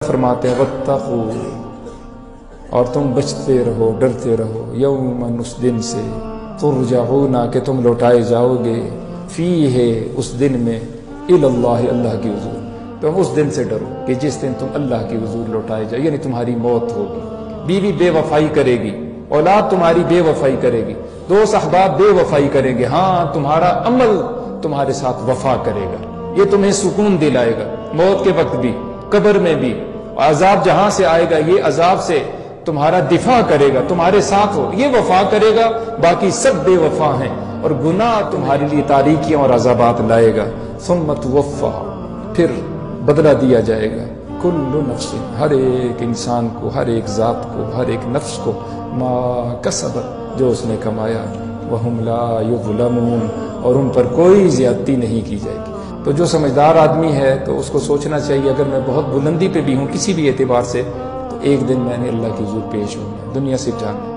فرماتے ہیں واتقوا، اور تم بچتے رہو، ڈرتے رہو، یوماً، اس دن سے، ترجعون، کہ تم لوٹائے جاؤ گے، فیہ، اس دن میں، الی اللہ، اللہ کی حضور۔ تم اس دن سے ڈرو کہ جس دن تم اللہ کی حضور لوٹائے جاؤ، یعنی تمہاری موت ہوگی، بیوی بے وفائی کرے گی، اولاد تمہاری بے وفائی کرے گی، دوست احباب بے وفائی کریں گے، ہاں تمہارا عمل تمہارے ساتھ وفا کرے گا، یہ تمہیں سکون دلائے گا، موت کے وقت بھی، قبر میں بھی، عذاب جہاں سے آئے گا یہ عذاب سے تمہارا دفاع کرے گا، تمہارے ساتھ ہو، یہ وفا کرے گا، باقی سب بے وفا ہیں، اور گناہ تمہارے لیے تاریکیاں اور عذابات لائے گا۔ ثم توفی، پھر بدلہ دیا جائے گا، کل نفس، ہر ایک انسان کو، ہر ایک ذات کو، ہر ایک نفس کو، ما کسبت، جو اس نے کمایا، وہم لا یظلمون، اور ان پر کوئی زیادتی نہیں کی جائے گی۔ تو جو سمجھدار آدمی ہے تو اس کو سوچنا چاہیے اگر میں بہت بلندی پہ بھی ہوں کسی بھی اعتبار سے، تو ایک دن میں نے اللہ کی حضور پیش ہوں، دنیا سے جانا۔